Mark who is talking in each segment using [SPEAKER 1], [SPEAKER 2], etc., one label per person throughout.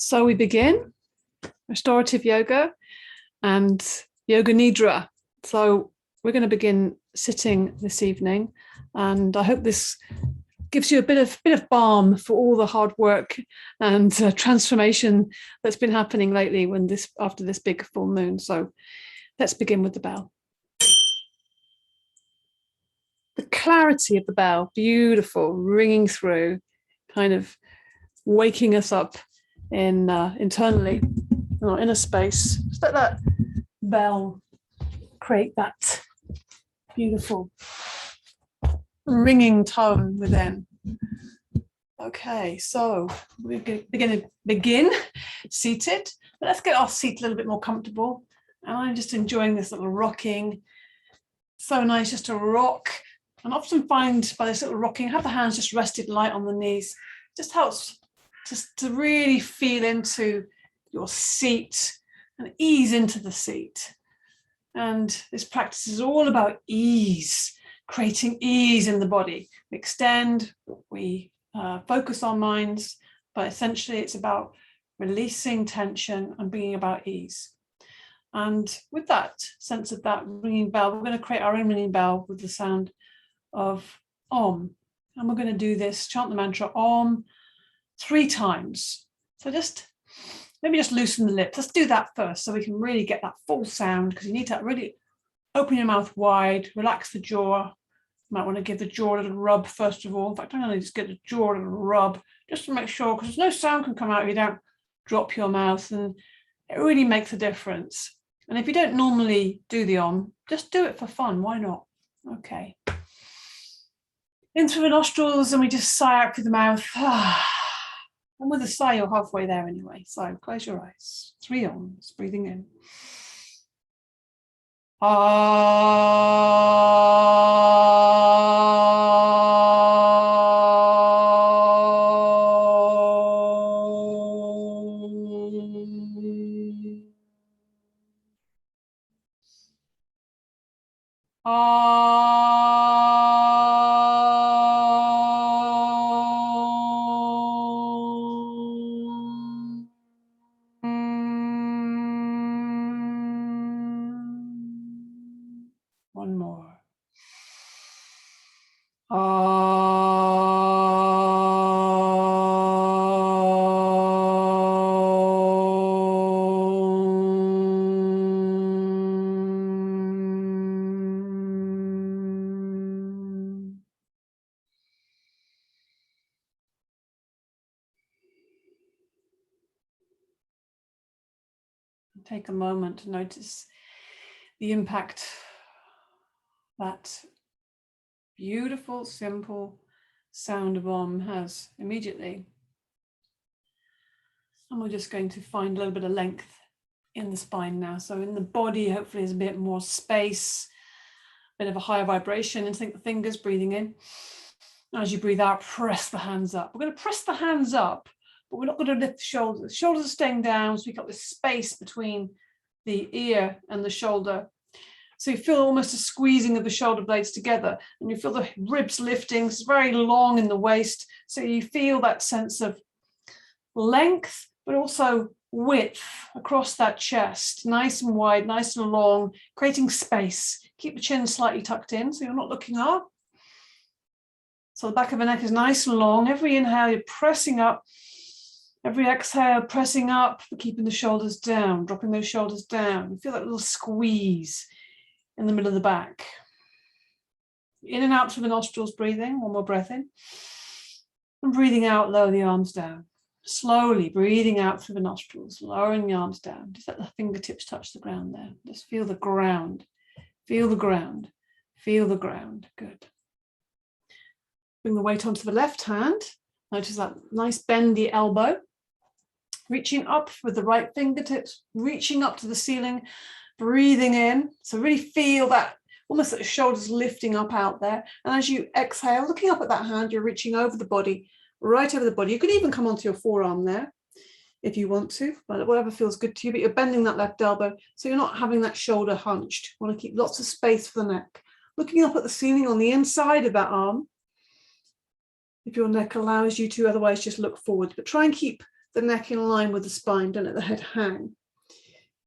[SPEAKER 1] So we begin restorative yoga and Yoga Nidra. So we're going to begin sitting this evening, and I hope this gives you a bit of balm for all the hard work and transformation that's been happening lately after this big full moon. So let's begin with the bell. The clarity of the bell, beautiful, ringing through, kind of waking us up internally in our inner space. Just let that bell create that beautiful ringing tone within. Okay, so we're going to begin seated, but let's get our seat a little bit more comfortable. And I'm just enjoying this little rocking. So nice just to rock. And often find by this little rocking, have the hands just rested light on the knees. Just helps just to really feel into your seat and ease into the seat. And this practice is all about ease, creating ease in the body. We extend, we focus our minds, but essentially it's about releasing tension and bringing about ease. And with that sense of that ringing bell, we're going to create our own ringing bell with the sound of Om. And we're going to do this, chant the mantra Om 3 times. So maybe just loosen the lips. Let's do that first so we can really get that full sound, because you need to really open your mouth wide, relax the jaw. You might want to give the jaw a little rub first of all. In fact, I'm going to just get the jaw a little rub just to make sure, because no sound can come out if you don't drop your mouth, and it really makes a difference. And if you don't normally do the Om, just do it for fun. Why not? Okay. In through the nostrils, and we just sigh out through the mouth. And with a sigh, you're halfway there anyway. So close your eyes. 3 Oms, breathing in. One more. Take a moment to notice the impact that beautiful, simple sound of Om has immediately. And we're just going to find a little bit of length in the spine now. So in the body, hopefully there's a bit more space, a bit of a higher vibration. And think the fingers breathing in. As you breathe out, press the hands up. We're going to press the hands up, but we're not going to lift the shoulders. The shoulders are staying down, so we've got this space between the ear and the shoulder. So you feel almost a squeezing of the shoulder blades together, and you feel the ribs lifting. It's very long in the waist, so you feel that sense of length, but also width across that chest, nice and wide, nice and long, creating space. Keep the chin slightly tucked in, so you're not looking up. So the back of the neck is nice and long. Every inhale, you're pressing up. Every exhale, pressing up, but keeping the shoulders down, dropping those shoulders down. You feel that little squeeze in the middle of the back. In and out through the nostrils, breathing. One more breath in. And breathing out, lower the arms down. Slowly breathing out through the nostrils, lowering the arms down. Just let the fingertips touch the ground there. Just feel the ground. Feel the ground. Feel the ground. Good. Bring the weight onto the left hand. Notice that nice bendy elbow. Reaching up with the right fingertips, reaching up to the ceiling, breathing in. So really feel that, almost like the shoulders lifting up out there. And as you exhale, looking up at that hand, you're reaching over the body, right over the body. You could even come onto your forearm there if you want to, but whatever feels good to you, but you're bending that left elbow. So you're not having that shoulder hunched. You want to keep lots of space for the neck. Looking up at the ceiling on the inside of that arm, if your neck allows you to, otherwise just look forward. But try and keep the neck in line with the spine, don't let the head hang.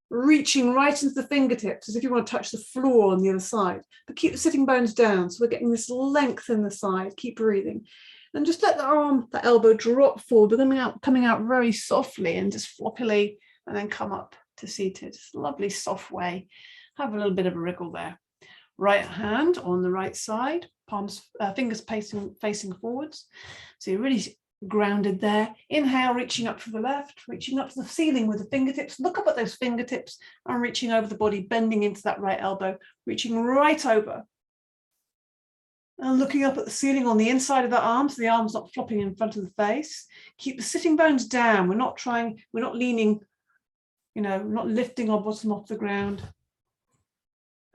[SPEAKER 1] Reaching right into the fingertips as if you want to touch the floor on the other side, but keep the sitting bones down. So we're getting this length in the side. Keep breathing. And just let the arm, the elbow drop forward. We're coming out very softly and just floppily, and then come up to seated. It's a lovely soft way. Have a little bit of a wriggle there. Right hand on the right side, palms, fingers facing forwards. So you're really grounded there. Inhale, reaching up to the left, reaching up to the ceiling with the fingertips. Look up at those fingertips and reaching over the body, bending into that right elbow, reaching right over. And looking up at the ceiling on the inside of the arm, so the arm's not flopping in front of the face. Keep the sitting bones down. We're not leaning, not lifting our bottom off the ground.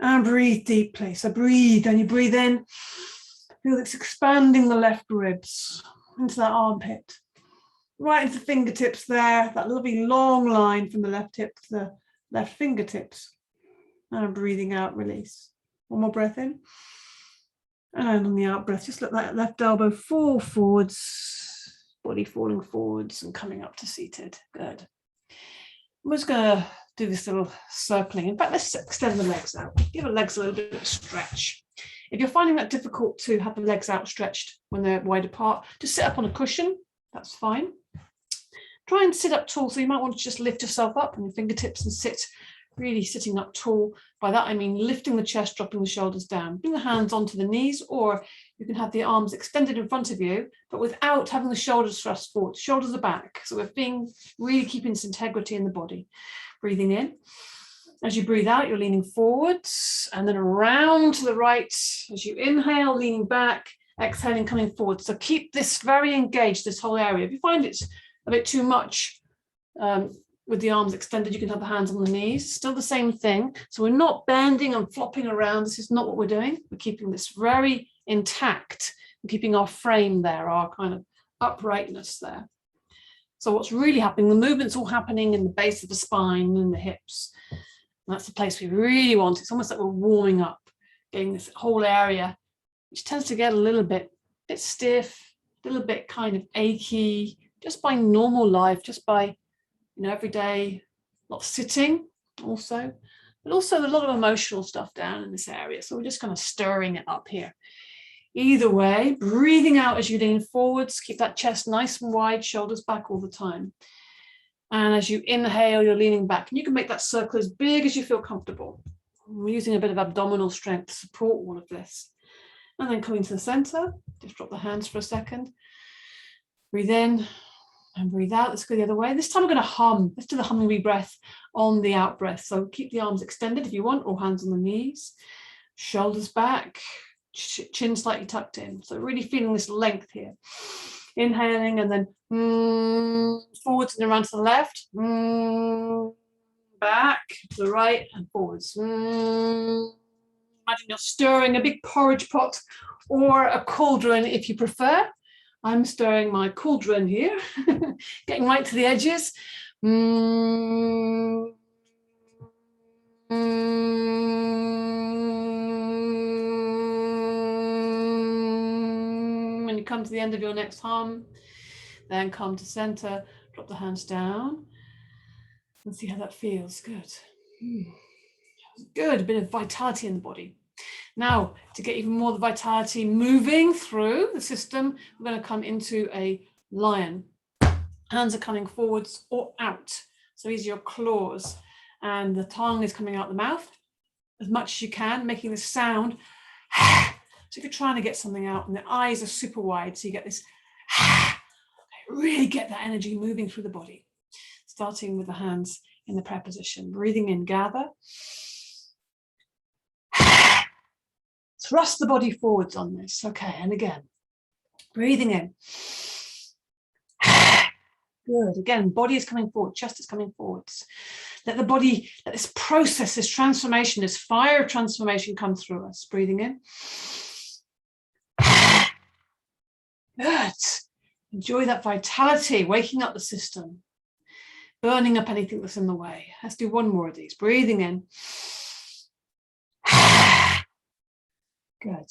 [SPEAKER 1] And breathe deeply. So breathe, and you breathe in. Feel it's expanding the left ribs into that armpit. Right into the fingertips there, that lovely long line from the left hip to the left fingertips. And breathing out, release. One more breath in. And on the out breath, just let that left elbow fall forwards, body falling forwards and coming up to seated. Good. I'm just going to do this little circling. In fact, let's extend the legs out. Give the legs a little bit of stretch. If you're finding that difficult to have the legs outstretched when they're wide apart, just sit up on a cushion. That's fine. Try and sit up tall. So you might want to just lift yourself up on your fingertips and sit, really sitting up tall. By that, I mean lifting the chest, dropping the shoulders down. Bring the hands onto the knees, or you can have the arms extended in front of you, but without having the shoulders thrust forward. Shoulders are back. So we're really keeping this integrity in the body. Breathing in. As you breathe out, you're leaning forwards and then around to the right. As you inhale, leaning back, exhaling, coming forward. So keep this very engaged, this whole area. If you find it's a bit too much with the arms extended, you can have the hands on the knees. Still the same thing. So we're not bending and flopping around. This is not what we're doing. We're keeping this very intact. We're keeping our frame there, our kind of uprightness there. So what's really happening, the movement's all happening in the base of the spine and the hips. And that's the place we really want. It's almost like we're warming up, getting this whole area, which tends to get a little bit stiff, a little bit kind of achy, just by normal life, just by, every day, not sitting also, but also a lot of emotional stuff down in this area. So we're just kind of stirring it up here. Either way, breathing out as you lean forwards, keep that chest nice and wide, shoulders back all the time. And as you inhale, you're leaning back. And you can make that circle as big as you feel comfortable. We're using a bit of abdominal strength to support all of this. And then coming to the center, just drop the hands for a second. Breathe in and breathe out. Let's go the other way. This time we're going to hum. Let's do the hummingbird breath on the out breath. So keep the arms extended if you want, or hands on the knees. Shoulders back, chin slightly tucked in. So really feeling this length here. Inhaling and then forwards and around to the left. Back to the right and forwards. Imagine you're stirring a big porridge pot or a cauldron if you prefer. I'm stirring my cauldron here, getting right to the edges. When you come to the end of your next hum, then come to center, drop the hands down, and see how that feels. Good. Good, a bit of vitality in the body. Now, to get even more of the vitality moving through the system, we're going to come into a lion. Hands are coming forwards or out. So these are your claws, and the tongue is coming out the mouth as much as you can, making this sound. So if you're trying to get something out, and the eyes are super wide, so you get this, really get that energy moving through the body. Starting with the hands in the prayer position. Breathing in, gather. Thrust the body forwards on this. Okay, and again, breathing in. Good. Again, body is coming forward, chest is coming forwards. Let the body, let this process, this transformation, this fire of transformation come through us. Breathing in. Good. Enjoy that vitality, waking up the system, burning up anything that's in the way. Let's do one more of these. Breathing in. Good.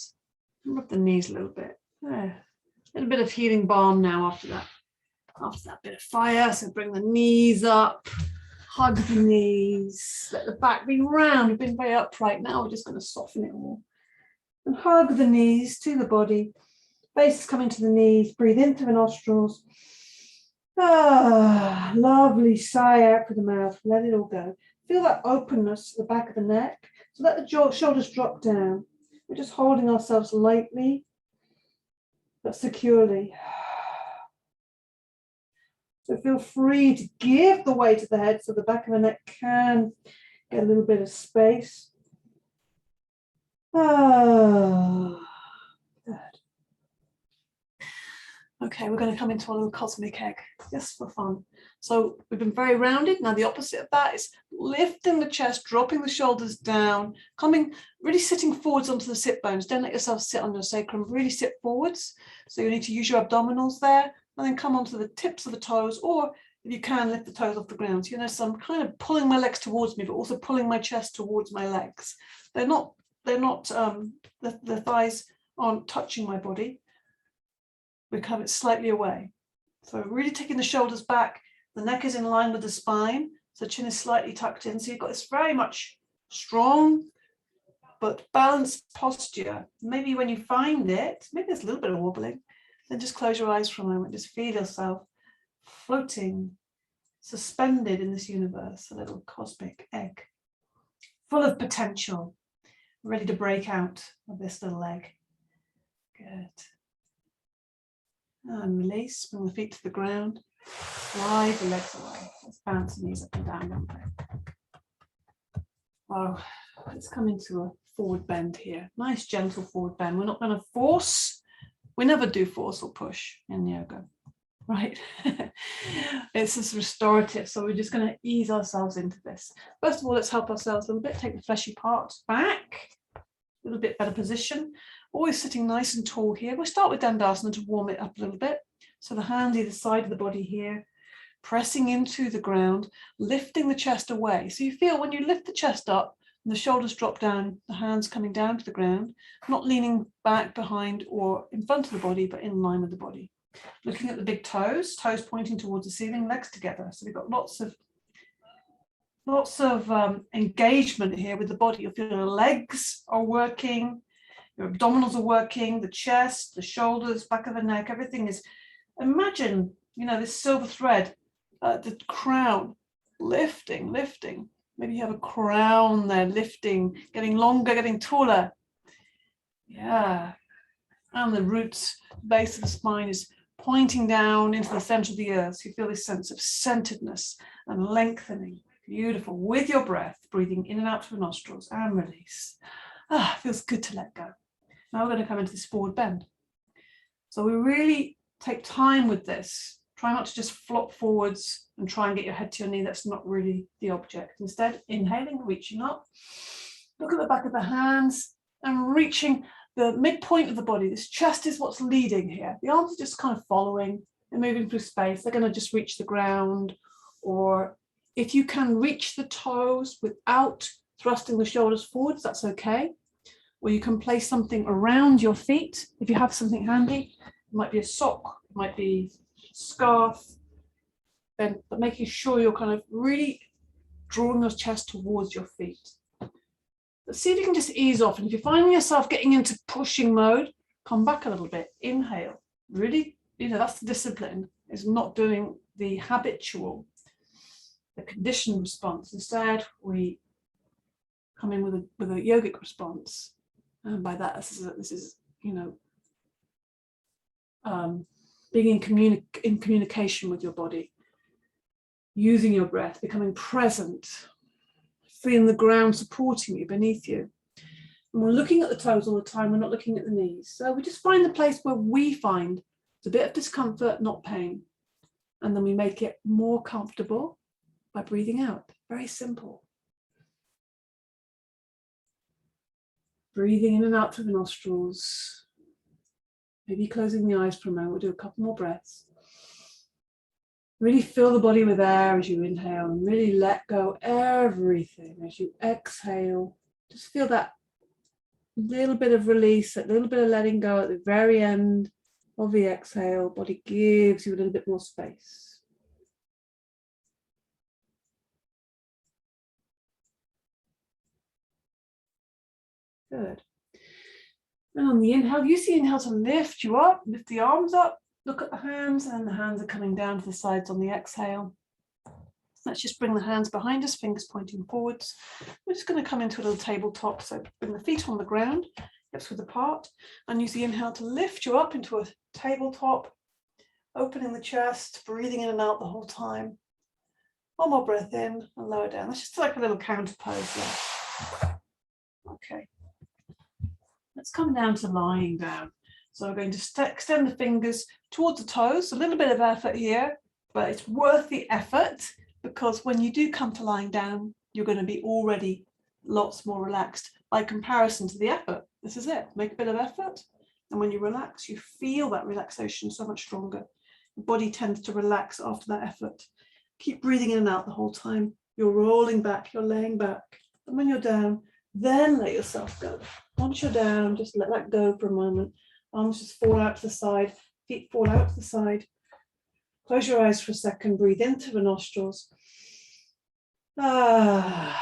[SPEAKER 1] Rub the knees a little bit. A little bit of healing balm now after that. After that bit of fire, so bring the knees up, hug the knees, let the back be round. We've been very upright now, we're just going to soften it all. And hug the knees to the body. Face is coming to the knees, breathe in through the nostrils. Ah, lovely sigh out through the mouth, let it all go. Feel that openness to the back of the neck. So let the shoulders drop down. We're just holding ourselves lightly, but securely. So feel free to give the weight of the head so the back of the neck can get a little bit of space. Ah, good. Okay, we're going to come into a little cosmic egg, just for fun. So we've been very rounded. Now the opposite of that is lifting the chest, dropping the shoulders down, coming, really sitting forwards onto the sit bones. Don't let yourself sit on your sacrum, really sit forwards. So you need to use your abdominals there, and then come onto the tips of the toes, or if you can, lift the toes off the ground. So you notice I'm kind of pulling my legs towards me, but also pulling my chest towards my legs. The thighs aren't touching my body. We come it slightly away. So really taking the shoulders back, the neck is in line with the spine, so the chin is slightly tucked in. So you've got this very much strong but balanced posture. Maybe when you find it, maybe there's a little bit of wobbling, then just close your eyes for a moment. Just feel yourself floating, suspended in this universe, a little cosmic egg, full of potential, ready to break out of this little egg. Good. And release, bring the feet to the ground, slide the legs away. Let's bounce the knees up and down. Wow, let's come into a forward bend here. Nice gentle forward bend. We're not going to force. We never do force or push in yoga, right? It's just restorative. So we're just going to ease ourselves into this. First of all, let's help ourselves a little bit. Take the fleshy parts back. A little bit better position. Always sitting nice and tall here. We'll start with Dandasana to warm it up a little bit. So the hands either side of the body here, pressing into the ground, lifting the chest away. So you feel when you lift the chest up and the shoulders drop down, the hands coming down to the ground, not leaning back, behind, or in front of the body, but in line with the body. Looking at the big toes, toes pointing towards the ceiling, legs together. So we've got lots of engagement here with the body. You'll feel your legs are working, your abdominals are working, the chest, the shoulders, back of the neck, everything is, imagine, this silver thread, the crown, lifting. Maybe you have a crown there, lifting, getting longer, getting taller. Yeah. And the roots, base of the spine is pointing down into the center of the earth. So you feel this sense of centeredness and lengthening. Beautiful. With your breath, breathing in and out through the nostrils and release. Feels good to let go. Now we're going to come into this forward bend. So we really take time with this. Try not to just flop forwards and try and get your head to your knee. That's not really the object. Instead, inhaling, reaching up. Look at the back of the hands and reaching the midpoint of the body. This chest is what's leading here. The arms are just kind of following. They're moving through space. They're going to just reach the ground. Or if you can reach the toes without thrusting the shoulders forwards, that's okay. Or you can place something around your feet. If you have something handy, it might be a sock, it might be a scarf, but making sure you're kind of really drawing your chest towards your feet. But see if you can just ease off. And if you're finding yourself getting into pushing mode, come back a little bit. Inhale. Really, that's the discipline, is not doing the habitual, the conditioned response. Instead, we come in with a yogic response. And by that, this is being in communication with your body, using your breath, becoming present, feeling the ground supporting you beneath you. And we're looking at the toes all the time, we're not looking at the knees. So we just find the place where we find a bit of discomfort, not pain. And then we make it more comfortable by breathing out. Very simple. Breathing in and out through the nostrils. Maybe closing the eyes for a moment. We'll do a couple more breaths. Really fill the body with air as you inhale and really let go everything as you exhale. Just feel that little bit of release, that little bit of letting go at the very end. of the exhale, body gives you a little bit more space. Good. And on the inhale, use the inhale to lift you up, lift the arms up, look at the hands, and then the hands are coming down to the sides on the exhale. Let's just bring the hands behind us, fingers pointing forwards. We're just going to come into a little tabletop. So bring the feet on the ground, hips width apart, and use the inhale to lift you up into a tabletop, opening the chest, breathing in and out the whole time. One more breath in and lower down. That's just like a little counter pose there. Okay. Let's come down to lying down. So we're going to extend the fingers towards the toes. A little bit of effort here, but it's worth the effort, because when you do come to lying down, you're going to be already lots more relaxed by comparison to the effort. This is it. Make a bit of effort, and when you relax, you feel that relaxation so much stronger. The body tends to relax after that effort. Keep breathing in and out the whole time. You're rolling back, you're laying back. And when you're down, then let yourself go. Once you're down, just let that go for a moment. Arms just fall out to the side, feet fall out to the side. Close your eyes for a second, breathe into the nostrils. Yeah,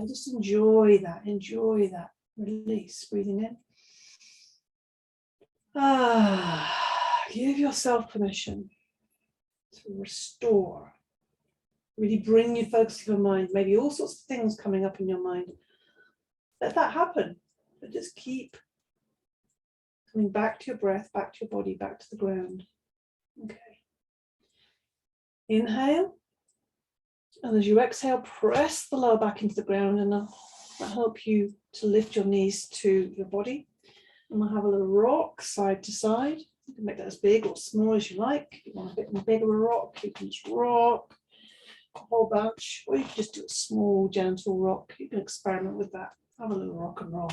[SPEAKER 1] just enjoy that, release, breathing in. Give yourself permission to restore. Really bring your focus to your mind, maybe all sorts of things coming up in your mind. Let that happen, but just keep coming back to your breath, back to your body, back to the ground. Okay. Inhale. And as you exhale, press the lower back into the ground, and that'll help you to lift your knees to your body. And we'll have a little rock side to side. You can make that as big or small as you like. If you want a bit bigger a rock, you can just rock a whole bunch, or you can just do a small, gentle rock. You can experiment with that. Have a little rock and roll.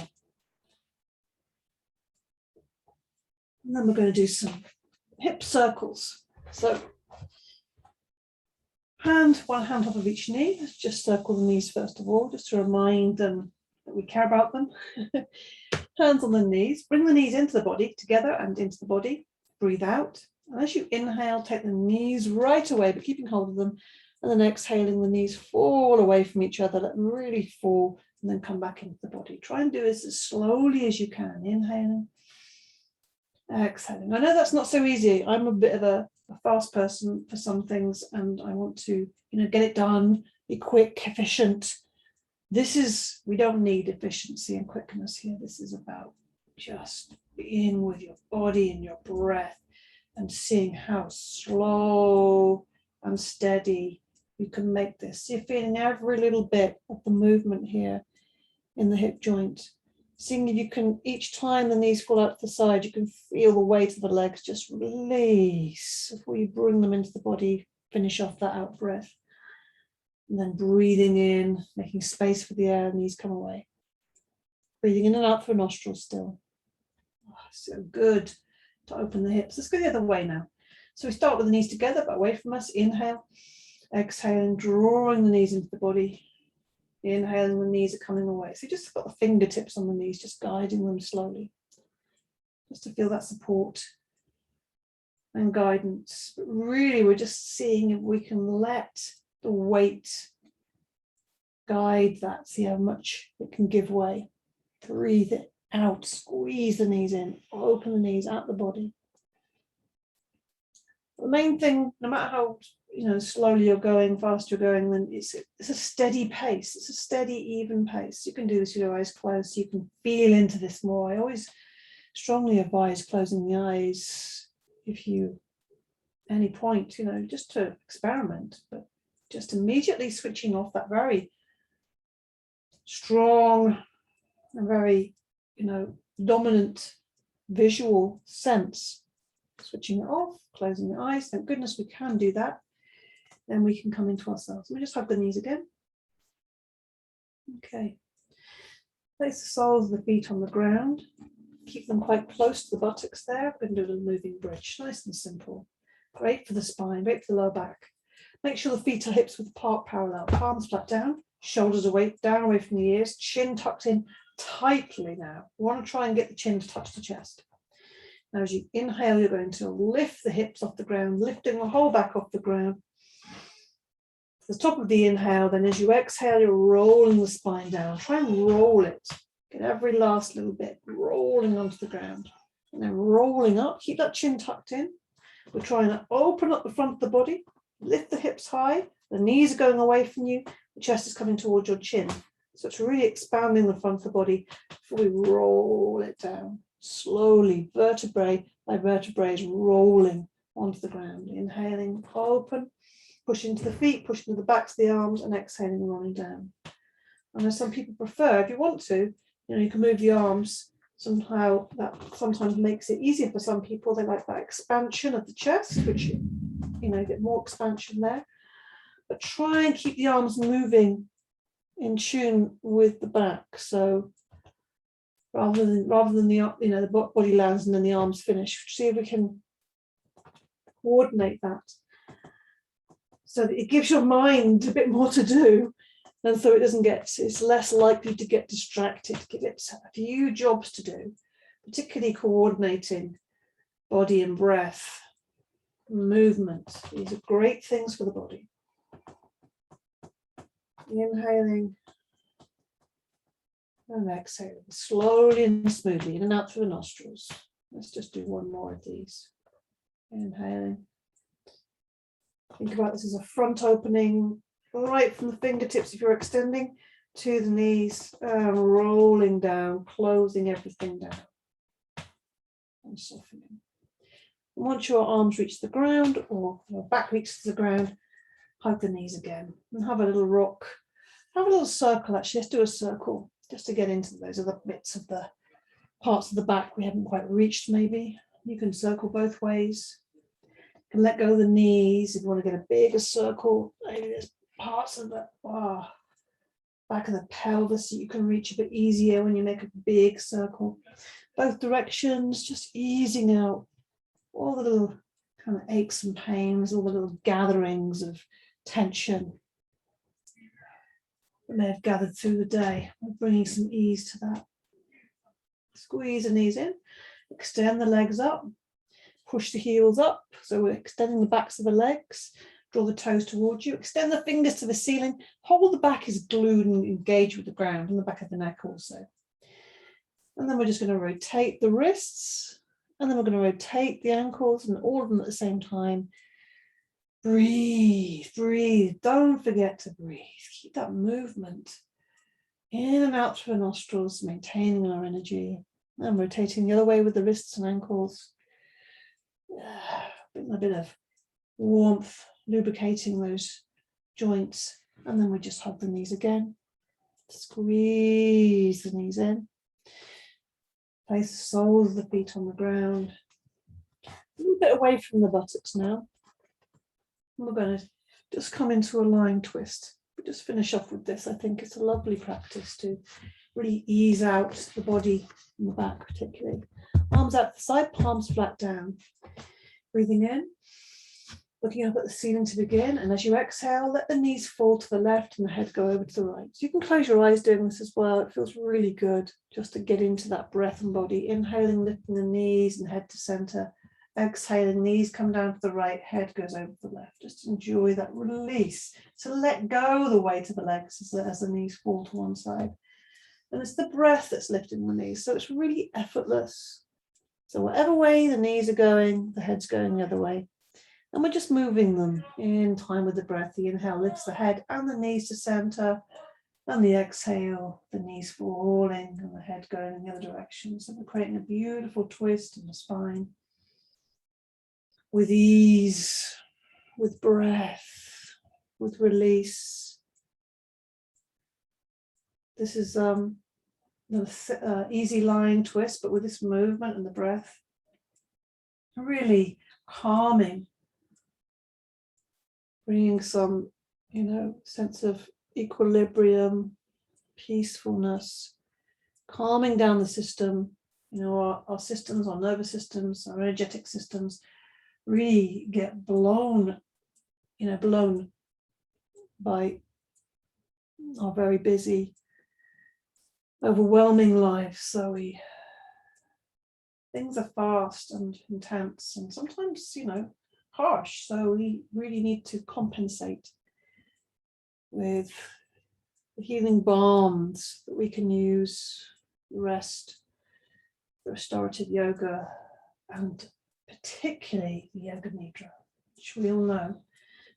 [SPEAKER 1] And then we're going to do some hip circles. So one hand top of each knee. Let's just circle the knees first of all, just to remind them that we care about them. Hands on the knees. Bring the knees into the body, together and into the body. Breathe out. And as you inhale, take the knees right away, but keeping hold of them. And then exhaling, the knees fall away from each other. Let them really fall, and then come back into the body. Try and do this as slowly as you can. Inhaling, exhaling. I know that's not so easy. I'm a bit of a fast person for some things, and I want to, get it done, be quick, efficient. We don't need efficiency and quickness here. This is about just being with your body and your breath and seeing how slow and steady you can make this. You're feeling every little bit of the movement here in the hip joint. Seeing if you can, each time the knees fall out to the side, you can feel the weight of the legs just release before you bring them into the body. Finish off that out breath. And then breathing in, making space for the air, knees come away. Breathing in and out through nostrils still. Oh, so good to open the hips. Let's go the other way now. So we start with the knees together, but away from us. Inhale, exhaling, drawing the knees into the body. Inhaling, the knees are coming away. So you just got the fingertips on the knees, just guiding them slowly. Just to feel that support and guidance. But really, we're just seeing if we can let the weight guide that, see how much it can give way. Breathe it out, squeeze the knees in, open the knees out the body. The main thing, no matter how slowly you're going, fast you're going, then it's a steady pace. It's a steady, even pace. You can do this with your eyes closed, so you can feel into this more. I always strongly advise closing the eyes if you, at any point, just to experiment, but just immediately switching off that very strong and very, dominant visual sense. Switching it off, closing the eyes. Thank goodness we can do that. Then we can come into ourselves. We just hug the knees again. Okay. Place the soles of the feet on the ground. Keep them quite close to the buttocks there. We're going to do a little moving bridge. Nice and simple. Great for the spine, great for the lower back. Make sure the feet are hips width apart, parallel. Palms flat down, shoulders down away from the ears, chin tucked in tightly now. We want to try and get the chin to touch the chest. Now, as you inhale, you're going to lift the hips off the ground, lifting the whole back off the ground. The top of the inhale, then as you exhale, you're rolling the spine down. Try and roll it. Get every last little bit rolling onto the ground. And then rolling up, keep that chin tucked in. We're trying to open up the front of the body, lift the hips high, the knees are going away from you, the chest is coming towards your chin. So it's really expanding the front of the body before we roll it down. Slowly, vertebrae by vertebrae is rolling onto the ground. Inhaling, open, push into the feet, push into the backs of the arms, and exhaling, rolling down. And as some people prefer, if you want to, you can move the arms. Somehow that sometimes makes it easier for some people. They like that expansion of the chest, which, get more expansion there. But try and keep the arms moving in tune with the back. So rather than the body lands and then the arms finish, see if we can coordinate that so that it gives your mind a bit more to do, and so it's less likely to get distracted. Give it a few jobs to do, particularly coordinating body and breath, movement. These are great things for the body. Inhaling and exhaling, slowly and smoothly, in and out through the nostrils. Let's just do one more of these. Inhaling. Think about this as a front opening, right from the fingertips if you're extending to the knees, rolling down, closing everything down and softening. And once your arms reach the ground or your back reaches the ground, hug the knees again and have a little rock. Have a little circle, actually. Let's do a circle just to get into those other bits of the parts of the back we haven't quite reached, maybe. You can circle both ways. You can let go of the knees if you want to get a bigger circle. Maybe there's parts of the back of the pelvis that you can reach a bit easier when you make a big circle. Both directions, just easing out all the little kind of aches and pains, all the little gatherings of tension that may have gathered through the day. We're bringing some ease to that. Squeeze the knees in, extend the legs up, push the heels up. So we're extending the backs of the legs, draw the toes towards you, extend the fingers to the ceiling, hold the back as glued and engaged with the ground, and the back of the neck also. And then we're just going to rotate the wrists, and then we're going to rotate the ankles, and all of them at the same time. Breathe, breathe. Don't forget to breathe. Keep that movement in and out through the nostrils, maintaining our energy. And rotating the other way with the wrists and ankles. A bit of warmth, lubricating those joints. And then we just hug the knees again. Squeeze the knees in. Place the soles of the feet on the ground. A little bit away from the buttocks now. We're going to just come into a lying twist. We just finish off with this. I think it's a lovely practice to really ease out the body and the back particularly. Arms out to the side, palms flat down. Breathing in, looking up at the ceiling to begin. And as you exhale, let the knees fall to the left and the head go over to the right. So you can close your eyes doing this as well. It feels really good just to get into that breath and body. Inhaling, lifting the knees and head to center. Exhaling, knees come down to the right, head goes over to the left. Just enjoy that release. So let go the weight of the legs as the knees fall to one side. And it's the breath that's lifting the knees. So it's really effortless. So whatever way the knees are going, the head's going the other way. And we're just moving them in time with the breath. The inhale lifts the head and the knees to center. And the exhale, the knees falling and the head going in the other direction. So we're creating a beautiful twist in the spine. With ease, with breath, with release. This is an easy lying twist, but with this movement and the breath, really calming, bringing some, sense of equilibrium, peacefulness, calming down the system, our systems, our nervous systems, our energetic systems, really get blown by our very busy, overwhelming lives. So we things are fast and intense and sometimes, harsh. So we really need to compensate with the healing balms that we can use, rest, restorative yoga, and particularly the Yoga Nidra, which we all know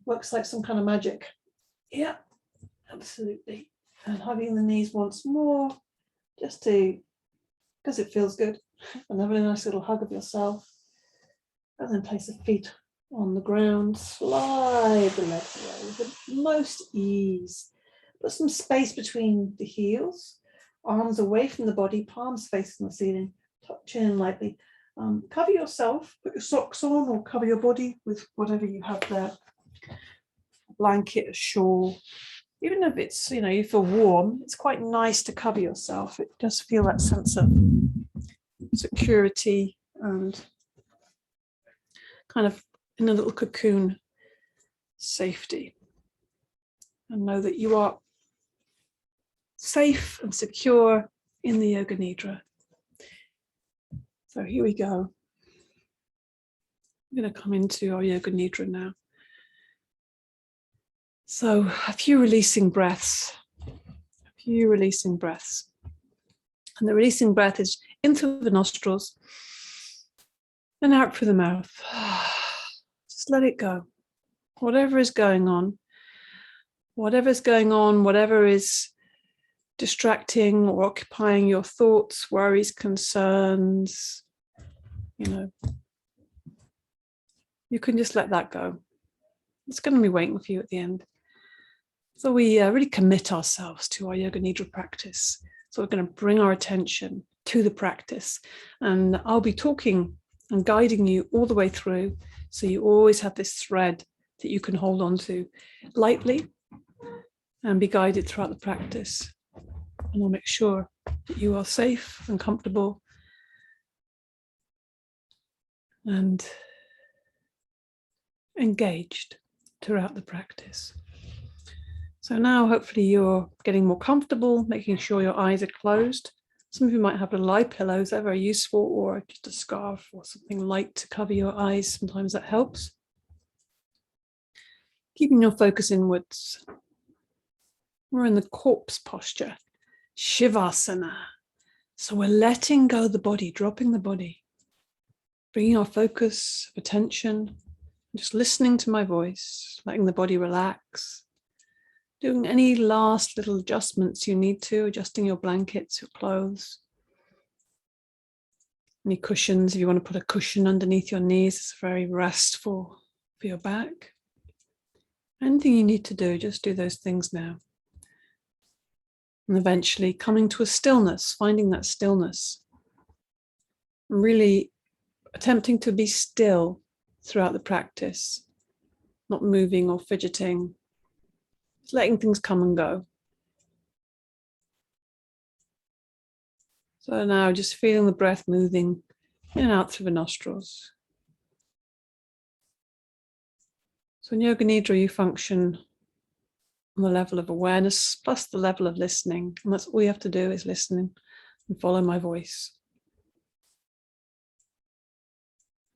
[SPEAKER 1] works like some kind of magic. Yeah, absolutely. And hugging the knees once more, just because it feels good, and having a nice little hug of yourself. And then place the feet on the ground, slide the legs away with the most ease. Put some space between the heels, arms away from the body, palms facing the ceiling, touch in lightly. Cover yourself, put your socks on or cover your body with whatever you have there. A blanket, a shawl. Even if it's, you feel warm, it's quite nice to cover yourself. It does feel that sense of security and kind of in a little cocoon, safety. And know that you are safe and secure in the Yoga Nidra. So here we go. I'm going to come into our Yoga Nidra now. So a few releasing breaths. And the releasing breath is in through the nostrils and out through the mouth. Just let it go. Whatever is going on, whatever is distracting or occupying your thoughts, worries, concerns, you can just let that go. It's going to be waiting for you at the end. So we really commit ourselves to our Yoga Nidra practice. So we're going to bring our attention to the practice. And I'll be talking and guiding you all the way through. So you always have this thread that you can hold on to lightly and be guided throughout the practice. And we'll make sure that you are safe and comfortable and engaged throughout the practice. So now hopefully you're getting more comfortable, making sure your eyes are closed. Some of you might have little eye pillows, they're very useful, or just a scarf or something light to cover your eyes. Sometimes that helps. Keeping your focus inwards. We're in the corpse posture, Shivasana. So we're letting go the body, dropping the body, bringing our focus of attention, just listening to my voice, letting the body relax. Doing any last little adjustments you need to, adjusting your blankets, your clothes. Any cushions, if you want to put a cushion underneath your knees, it's very restful for your back. Anything you need to do, just do those things now. And eventually coming to a stillness, finding that stillness. And really attempting to be still throughout the practice, not moving or fidgeting. Just letting things come and go. So now just feeling the breath moving in and out through the nostrils. So in Yoga Nidra, you function on the level of awareness plus the level of listening. And that's all you have to do is listen and follow my voice.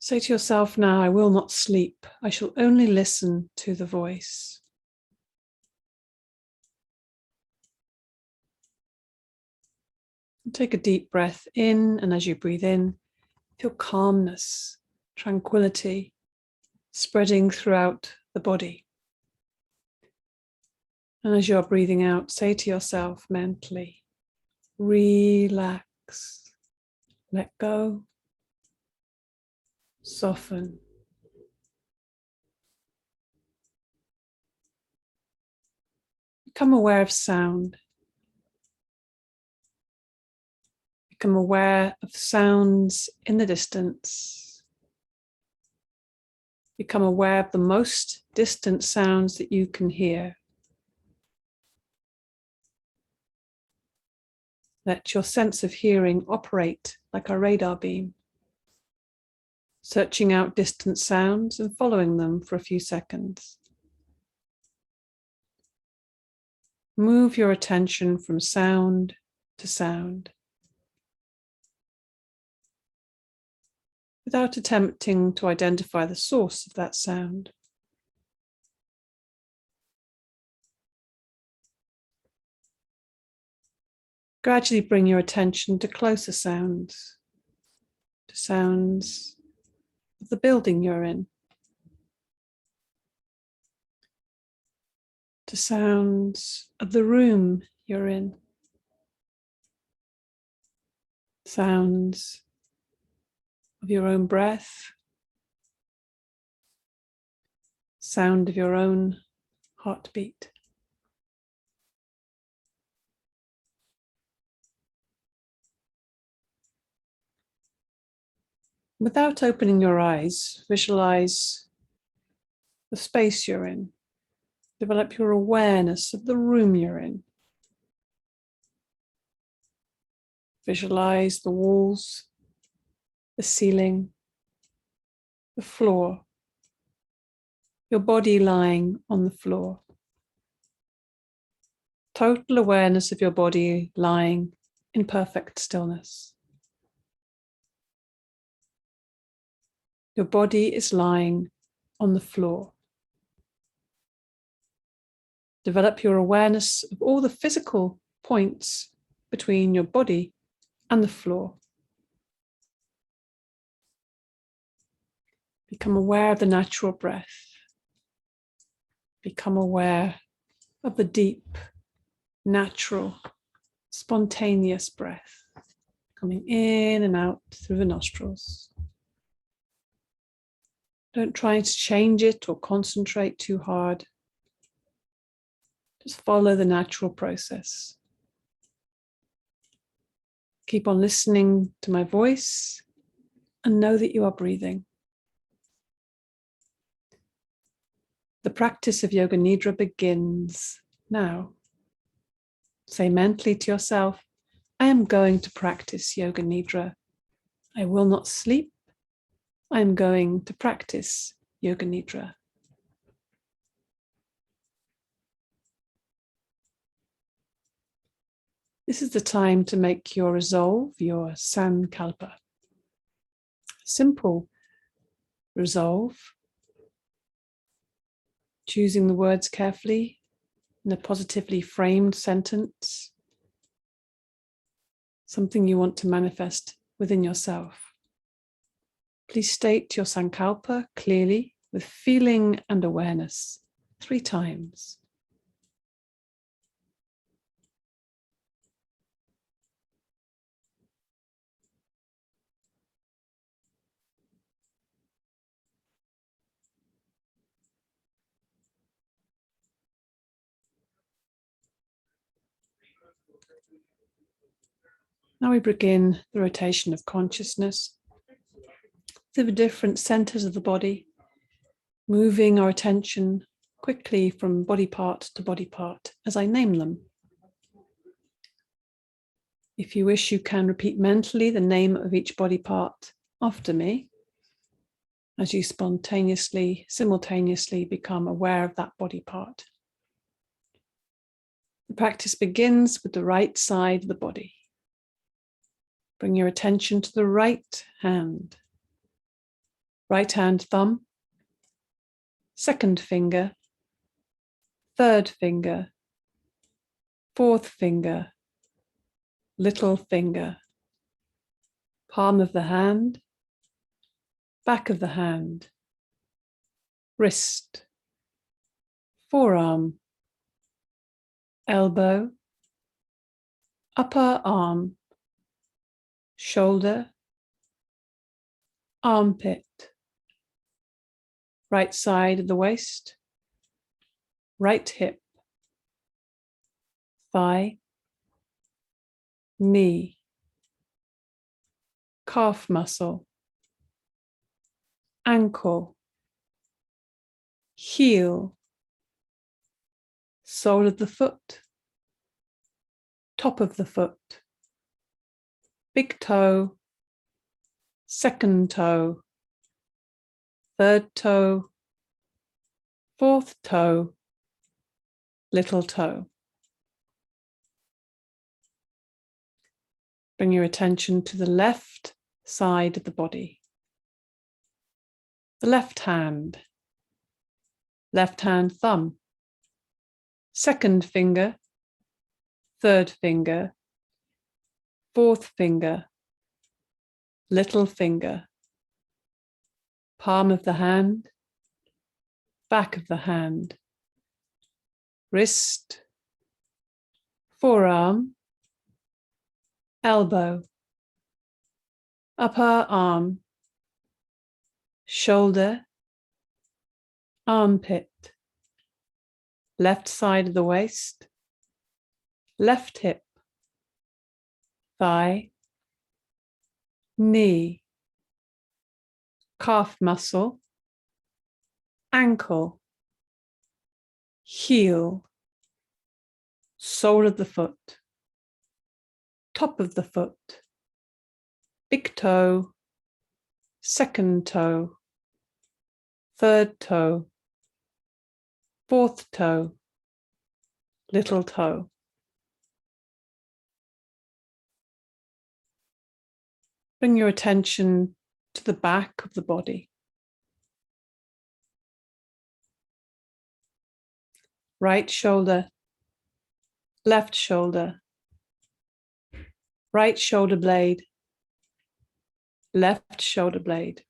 [SPEAKER 1] Say to yourself now, I will not sleep. I shall only listen to the voice. Take a deep breath in, and as you breathe in, feel calmness, tranquility spreading throughout the body. And as you're breathing out, say to yourself mentally, relax, let go, soften. Become aware of sound. Become aware of sounds in the distance. Become aware of the most distant sounds that you can hear. Let your sense of hearing operate like a radar beam, searching out distant sounds and following them for a few seconds. Move your attention from sound to sound. without attempting to identify the source of that sound. Gradually bring your attention to closer sounds, to sounds of the building you're in, to sounds of the room you're in, sounds of your own breath, sound of your own heartbeat. Without opening your eyes, visualize the space you're in. Develop your awareness of the room you're in. Visualize the walls, the ceiling, the floor, your body lying on the floor. Total awareness of your body lying in perfect stillness. Your body is lying on the floor. Develop your awareness of all the physical points between your body and the floor. Become aware of the natural breath. Become aware of the deep, natural, spontaneous breath coming in and out through the nostrils. Don't try to change it or concentrate too hard. Just follow the natural process. Keep on listening to my voice and know that you are breathing. The practice of Yoga Nidra begins now. Say mentally to yourself, I am going to practice Yoga Nidra. I will not sleep. I am going to practice Yoga Nidra. This is the time to make your resolve, your sankalpa. Simple resolve, choosing the words carefully in a positively framed sentence, something you want to manifest within yourself. Please state your sankalpa clearly with feeling and awareness 3 times. Now we begin the rotation of consciousness through the different centers of the body, moving our attention quickly from body part to body part as I name them. If you wish, you can repeat mentally the name of each body part after me as you simultaneously become aware of that body part. The practice begins with the right side of the body. Bring your attention to the right hand thumb, second finger, third finger, fourth finger, little finger, palm of the hand, back of the hand, wrist, forearm, elbow, upper arm, shoulder, armpit, right side of the waist, right hip, thigh, knee, calf muscle, ankle, heel, sole of the foot, top of the foot, big toe, second toe, third toe, fourth toe, little toe. Bring your attention to the left side of the body. The left hand thumb, second finger, third finger, fourth finger, little finger, palm of the hand, back of the hand, wrist, forearm, elbow, upper arm, shoulder, armpit, left side of the waist, left hip, thigh, knee, calf muscle, ankle, heel, sole of the foot, top of the foot, big toe, second toe, third toe, fourth toe, little toe. Bring your attention to the back of the body. Right shoulder, left shoulder, right shoulder blade, left shoulder blade,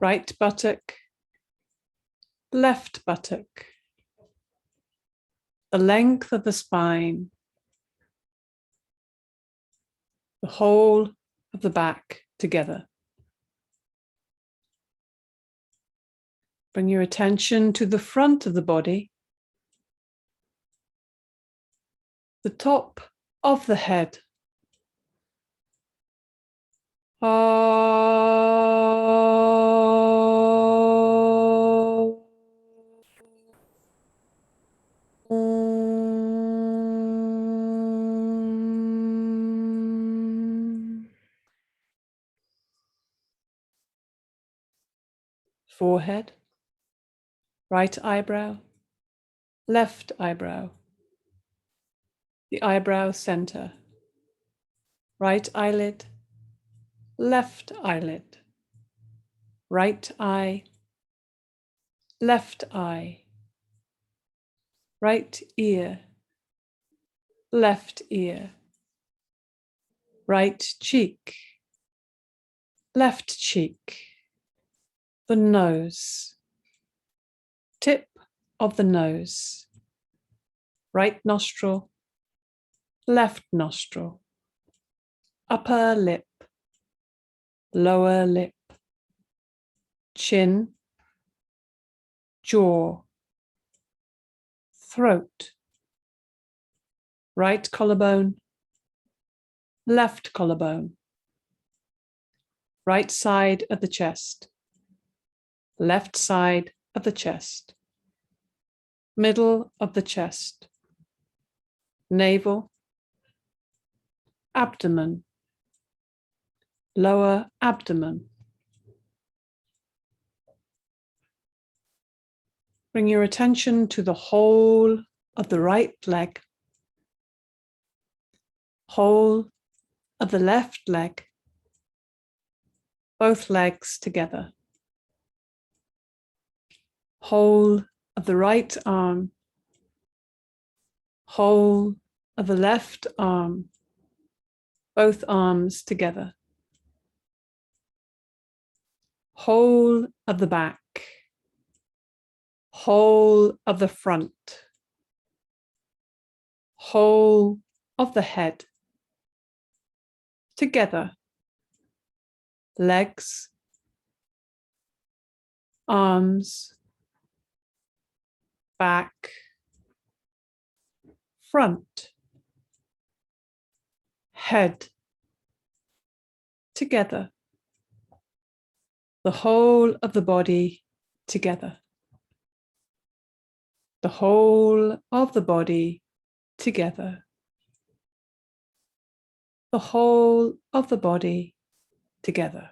[SPEAKER 1] right buttock, left buttock, the length of the spine, the whole of the back together. Bring your attention to the front of the body, the top of the head. Forehead, right eyebrow, left eyebrow, the eyebrow center, right eyelid, left eyelid, right eye, left eye, right ear, left ear, right cheek, left cheek, the nose, tip of the nose, right nostril, left nostril, upper lip, lower lip, chin, jaw, throat, right collarbone, left collarbone, right side of the chest, left side of the chest, middle of the chest, navel, abdomen, lower abdomen. Bring your attention to the whole of the right leg, whole of the left leg, both legs together, whole of the right arm, whole of the left arm, both arms together, whole of the back, whole of the front, whole of the head, together, legs, arms, back, front, head, together, the whole of the body together, the whole of the body together, the whole of the body together.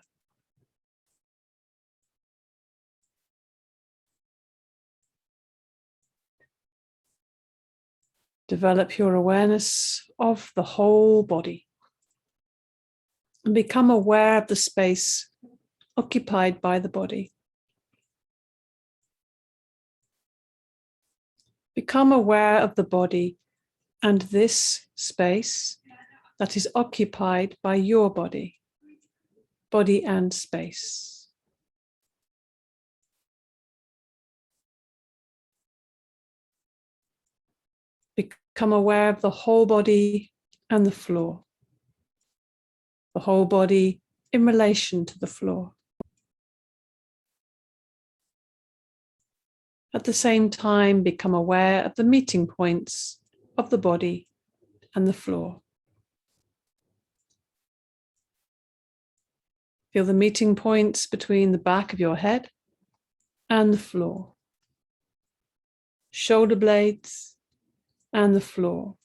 [SPEAKER 1] Develop your awareness of the whole body and become aware of the space occupied by the body. Become aware of the body and this space that is occupied by your body, body and space. Become aware of the whole body and the floor, the whole body in relation to the floor. At the same time, become aware of the meeting points of the body and the floor. Feel the meeting points between the back of your head and the floor, shoulder blades and the floor,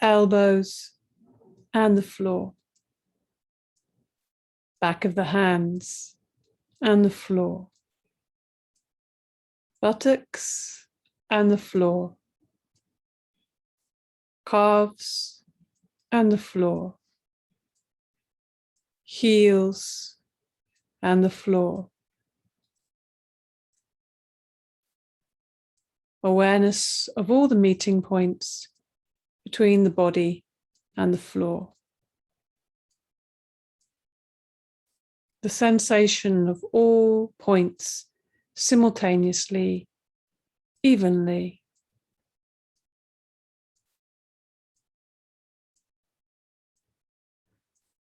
[SPEAKER 1] elbows and the floor, back of the hands and the floor, buttocks and the floor, calves and the floor, heels and the floor. Awareness of all the meeting points between the body and the floor. The sensation of all points simultaneously, evenly.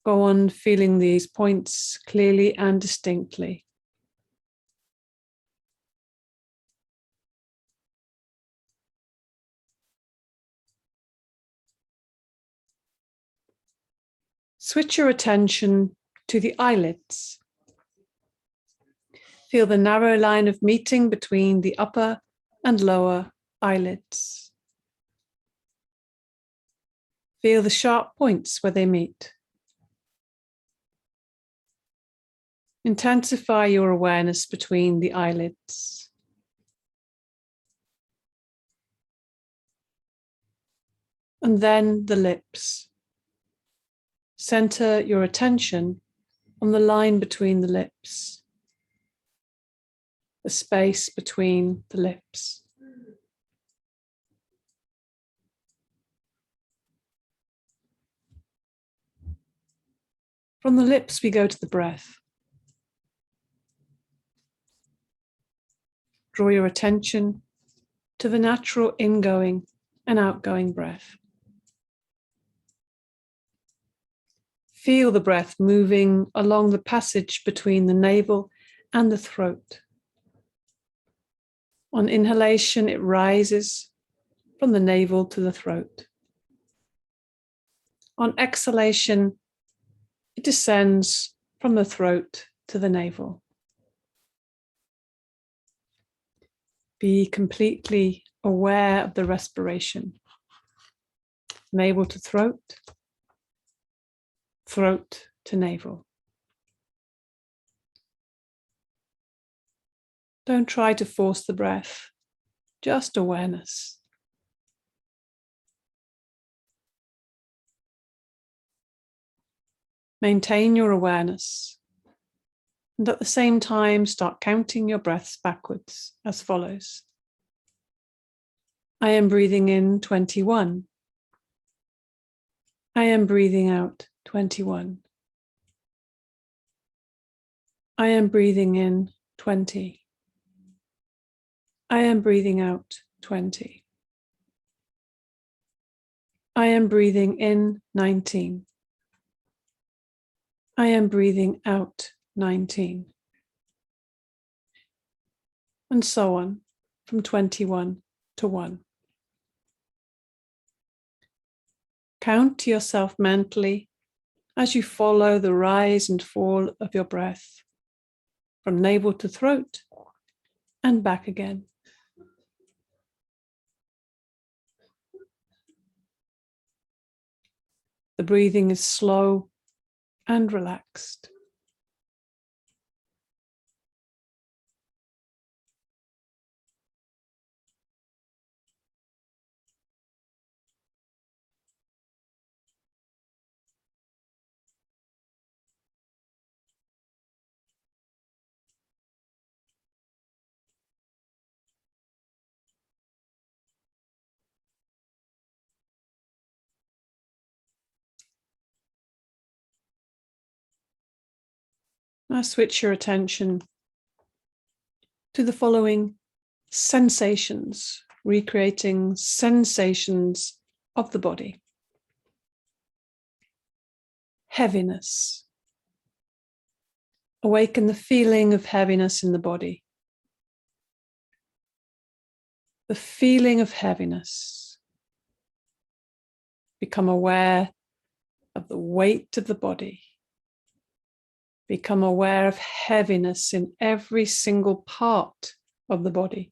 [SPEAKER 1] Go on feeling these points clearly and distinctly. Switch your attention to the eyelids. Feel the narrow line of meeting between the upper and lower eyelids. Feel the sharp points where they meet. Intensify your awareness between the eyelids. And then the lips. Center your attention on the line between the lips, the space between the lips. From the lips, we go to the breath. Draw your attention to the natural ingoing and outgoing breath. Feel the breath moving along the passage between the navel and the throat. On inhalation, it rises from the navel to the throat. On exhalation, it descends from the throat to the navel. Be completely aware of the respiration. Navel to throat, throat to navel. Don't try to force the breath, just awareness. Maintain your awareness, and at the same time start counting your breaths backwards as follows. I am breathing in 21. I am breathing out 21. I am breathing in 20. I am breathing out 20. I am breathing in 19. I am breathing out 19. And so on, from 21 to 1. Count to yourself mentally as you follow the rise and fall of your breath from navel to throat and back again. The breathing is slow and relaxed. Now switch your attention to the following sensations, recreating sensations of the body. Heaviness. Awaken the feeling of heaviness in the body. The feeling of heaviness. Become aware of the weight of the body. Become aware of heaviness in every single part of the body.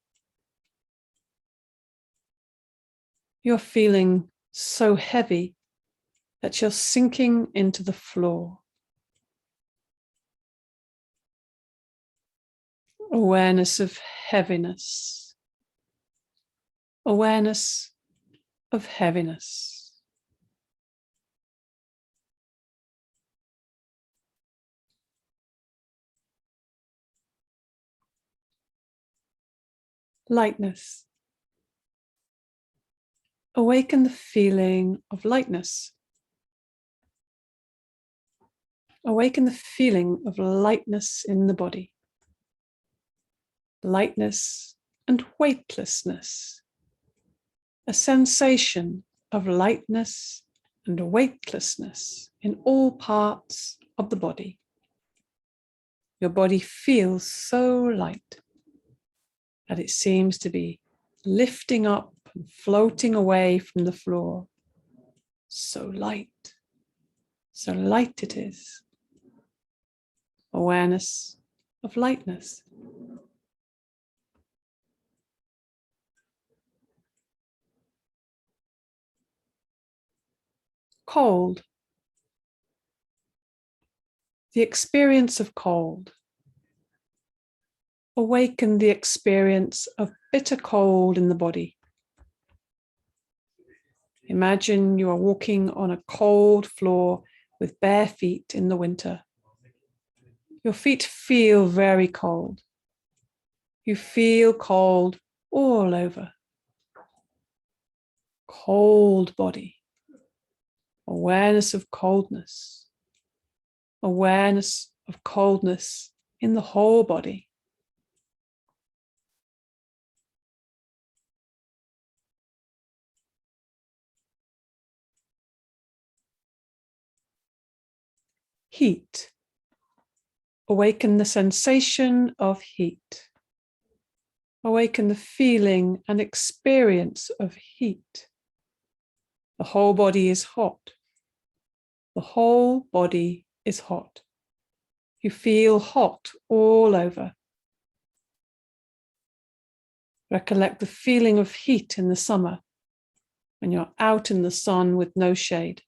[SPEAKER 1] You're feeling so heavy that you're sinking into the floor. Awareness of heaviness. Awareness of heaviness. Lightness. Awaken the feeling of lightness. Awaken the feeling of lightness in the body. Lightness and weightlessness. A sensation of lightness and weightlessness in all parts of the body. Your body feels so light that it seems to be lifting up and floating away from the floor. So light it is. Awareness of lightness. Cold. The experience of cold. Awaken the experience of bitter cold in the body. Imagine you are walking on a cold floor with bare feet in the winter. Your feet feel very cold. You feel cold all over. Cold body. Awareness of coldness. Awareness of coldness in the whole body. Heat. Awaken the sensation of heat. Awaken the feeling and experience of heat. The whole body is hot. The whole body is hot. You feel hot all over. Recollect the feeling of heat in the summer when you're out in the sun with no shade.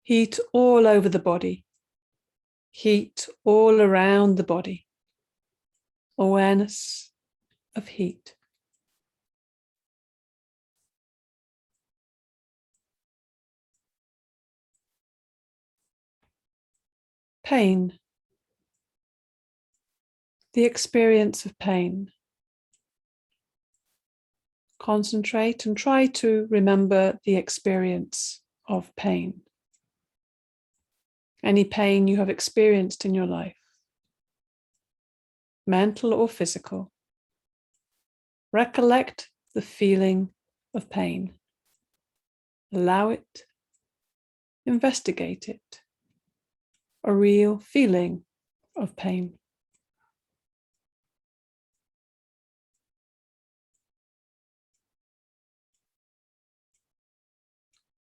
[SPEAKER 1] Heat all over the body. Heat all around the body. Awareness of heat. Pain. The experience of pain. Concentrate and try to remember the experience of pain. Any pain you have experienced in your life, mental or physical. Recollect the feeling of pain. Allow it. Investigate it. A real feeling of pain.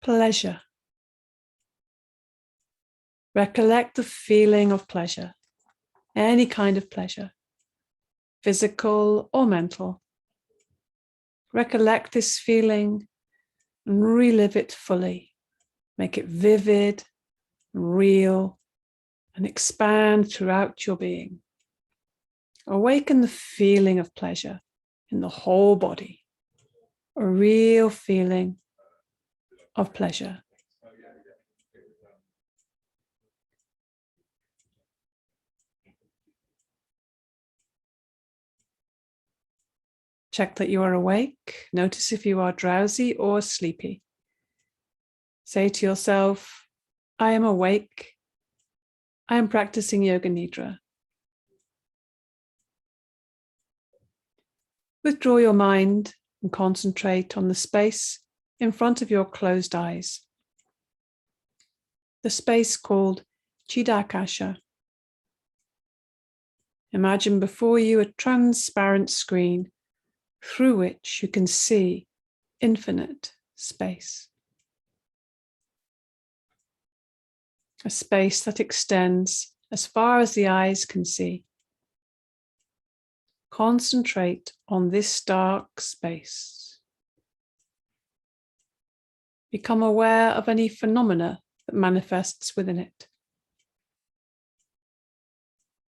[SPEAKER 1] Pleasure. Recollect the feeling of pleasure, any kind of pleasure, physical or mental. Recollect this feeling and relive it fully. Make it vivid, real, and expand throughout your being. Awaken the feeling of pleasure in the whole body, a real feeling of pleasure. Check that you are awake. Notice if you are drowsy or sleepy. Say to yourself, I am awake. I am practicing Yoga Nidra. Withdraw your mind and concentrate on the space in front of your closed eyes. The space called Chidakasha. Imagine before you a transparent screen through which you can see infinite space. A space that extends as far as the eyes can see. Concentrate on this dark space. Become aware of any phenomena that manifests within it.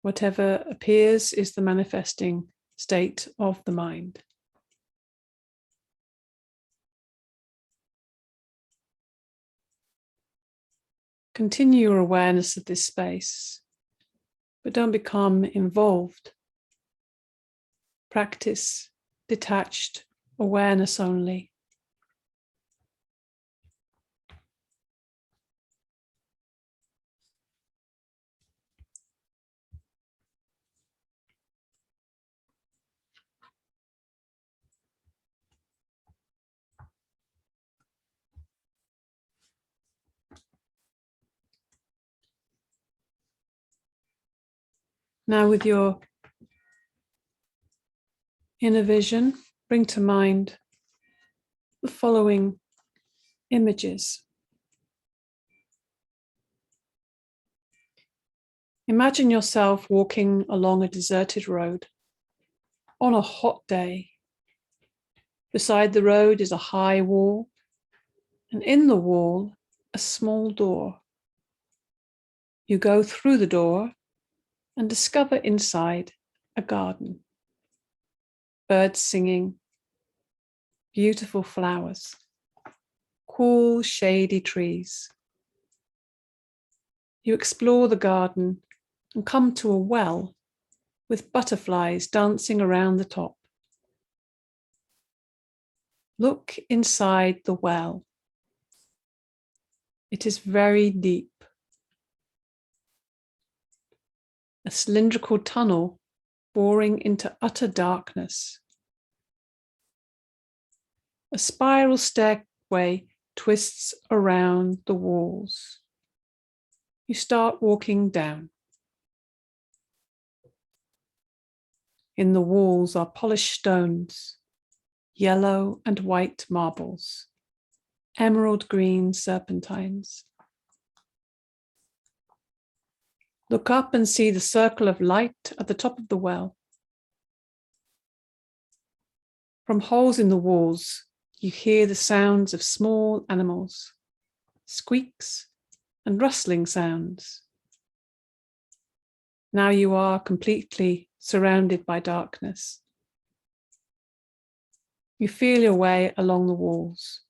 [SPEAKER 1] Whatever appears is the manifesting state of the mind. Continue your awareness of this space, but don't become involved. Practice detached awareness only. Now with your inner vision, bring to mind the following images. Imagine yourself walking along a deserted road on a hot day. Beside the road is a high wall, and in the wall, a small door. You go through the door and discover inside a garden. Birds singing, beautiful flowers, cool, shady trees. You explore the garden and come to a well with butterflies dancing around the top. Look inside the well. It is very deep. A cylindrical tunnel boring into utter darkness. A spiral stairway twists around the walls. You start walking down. In the walls are polished stones, yellow and white marbles, emerald green serpentines. Look up and see the circle of light at the top of the well. From holes in the walls, you hear the sounds of small animals, squeaks and rustling sounds. Now you are completely surrounded by darkness. You feel your way along the walls.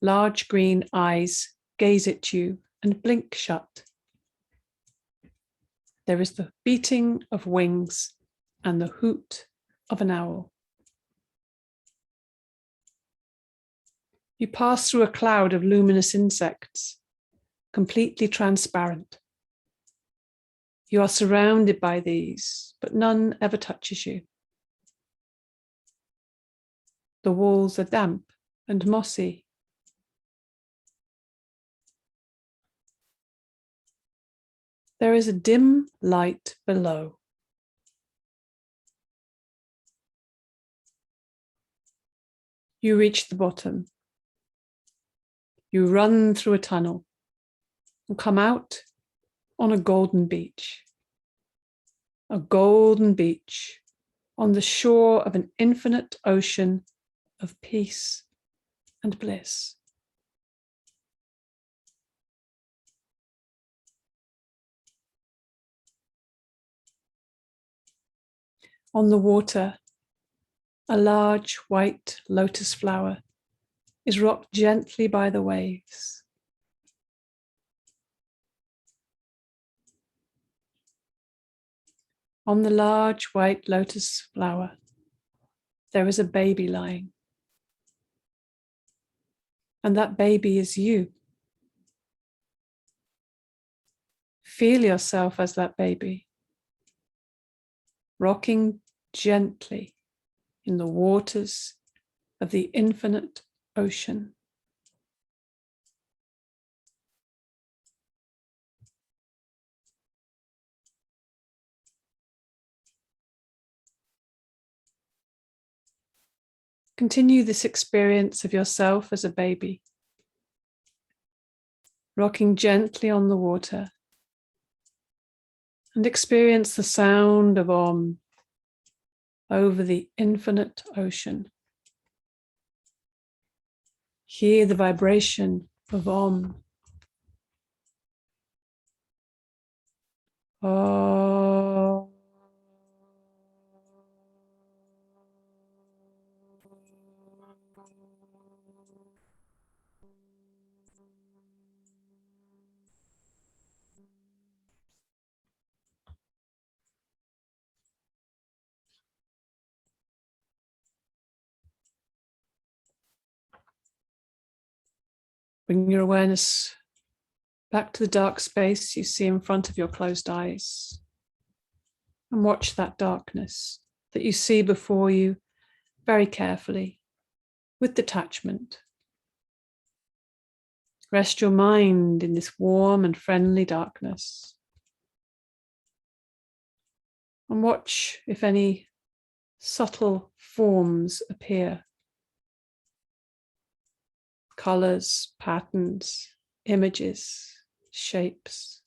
[SPEAKER 1] Large green eyes gaze at you and blink shut. There is the beating of wings and the hoot of an owl. You pass through a cloud of luminous insects, completely transparent. You are surrounded by these, but none ever touches you. The walls are damp and mossy. There is a dim light below. You reach the bottom. You run through a tunnel and come out on a golden beach. A golden beach on the shore of an infinite ocean of peace and bliss. On the water, a large white lotus flower is rocked gently by the waves. On the large white lotus flower, there is a baby lying. And that baby is you. Feel yourself as that baby, rocking gently in the waters of the infinite ocean. Continue this experience of yourself as a baby, rocking gently on the water, and experience the sound of Om over the infinite ocean. Hear the vibration of Om. Om. Bring your awareness back to the dark space you see in front of your closed eyes, and watch that darkness that you see before you very carefully, with detachment. Rest your mind in this warm and friendly darkness, and watch if any subtle forms appear. Colors, patterns, images, shapes.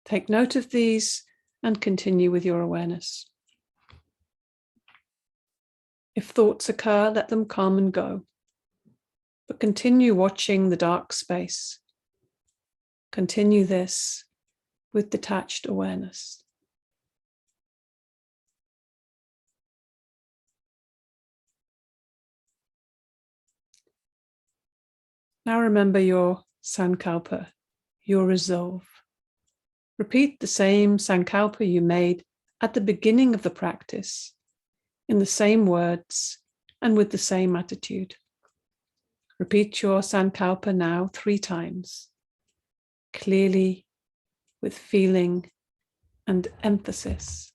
[SPEAKER 1] Take note of these and continue with your awareness. If thoughts occur, let them come and go, but continue watching the dark space. Continue this with detached awareness. Now remember your sankalpa, your resolve. Repeat the same sankalpa you made at the beginning of the practice, in the same words and with the same attitude. Repeat your sankalpa now 3 times, clearly, with feeling and emphasis.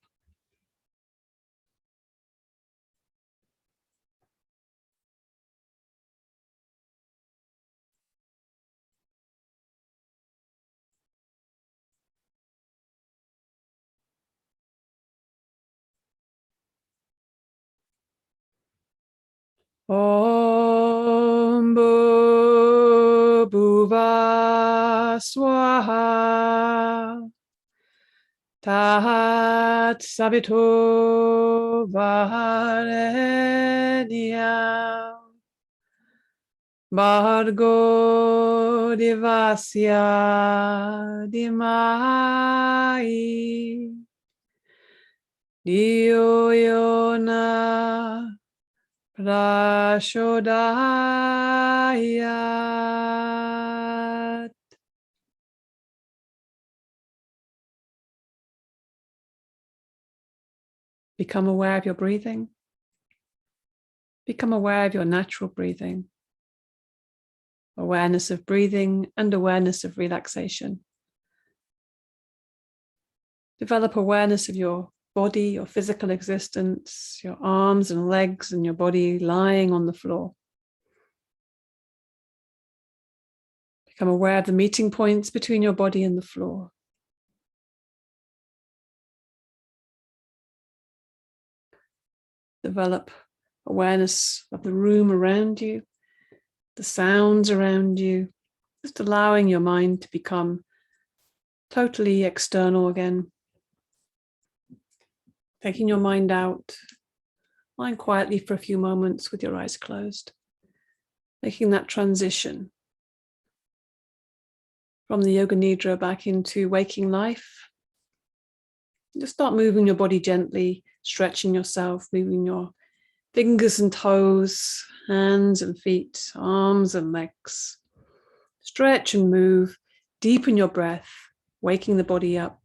[SPEAKER 1] Om Bhuva Swaha Tat Savito Varenyam Bhargo Devasya Dhimai Dio Yona Prashodayat. Become aware of your breathing. Become aware of your natural breathing. Awareness of breathing and awareness of relaxation. Develop awareness of your body, your physical existence, your arms and legs and your body lying on the floor. Become aware of the meeting points between your body and the floor. Develop awareness of the room around you, the sounds around you, just allowing your mind to become totally external again. Taking your mind out, lying quietly for a few moments with your eyes closed, making that transition from the Yoga Nidra back into waking life. Just start moving your body gently, stretching yourself, moving your fingers and toes, hands and feet, arms and legs. Stretch and move, deepen your breath, waking the body up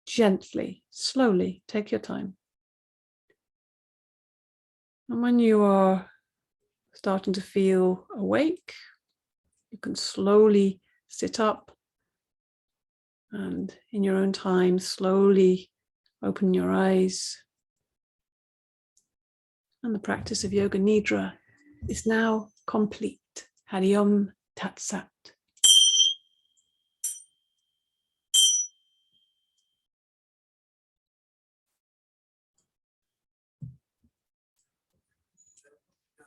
[SPEAKER 1] gently, slowly. Take your time. And when you are starting to feel awake, You can slowly sit up and in your own time, slowly open your eyes. And the practice of Yoga Nidra is now complete. Hari Om Tat Sat.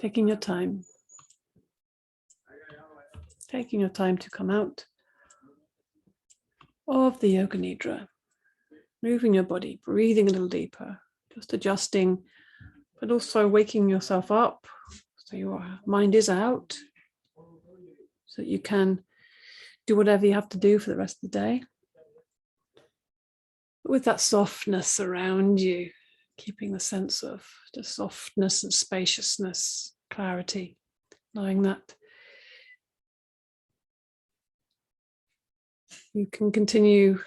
[SPEAKER 1] Taking your time. Taking your time to come out of the Yoga Nidra. Moving your body, breathing a little deeper, just adjusting, but also waking yourself up so your mind is out, so that you can do whatever you have to do for the rest of the day. But with that softness around you, keeping the sense of just softness and spaciousness, clarity, knowing that you can continue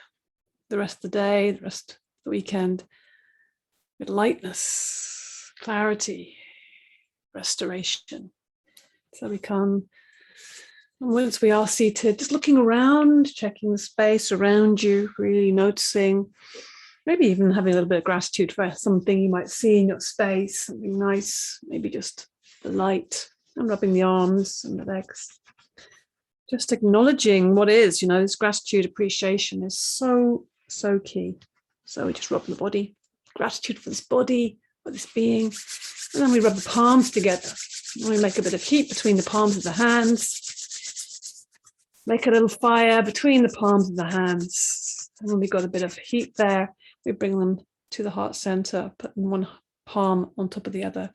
[SPEAKER 1] the rest of the day, the rest of the weekend with lightness, clarity, restoration. So we come, and once we are seated, just looking around, checking the space around you, really noticing, maybe even having a little bit of gratitude for something you might see in your space, something nice, maybe just the light, and rubbing the arms and the legs. Just acknowledging what is, this gratitude, appreciation is so key. So we just rub the body, gratitude for this body, for this being, and then we rub the palms together. And we make a bit of heat between the palms of the hands, make a little fire between the palms of the hands. And when we've got a bit of heat there, we bring them to the heart center, putting one palm on top of the other,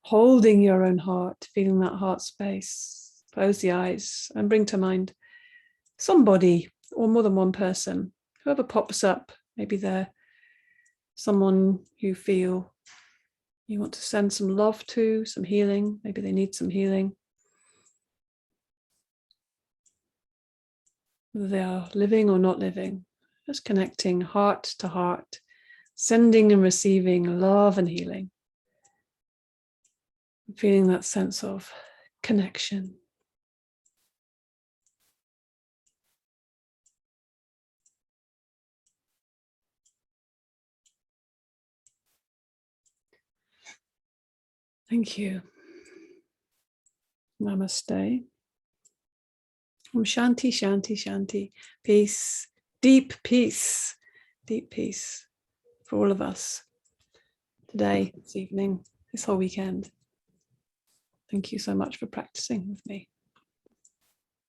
[SPEAKER 1] holding your own heart, feeling that heart space. Close the eyes and bring to mind somebody or more than one person, whoever pops up. Maybe they're someone you feel you want to send some love to, some healing. Maybe they need some healing. Whether they are living or not living, just connecting heart to heart, sending and receiving love and healing. Feeling that sense of connection. Thank you. Namaste. Om Shanti, Shanti, Shanti. Peace, deep peace for all of us today, this evening, this whole weekend. Thank you so much for practicing with me.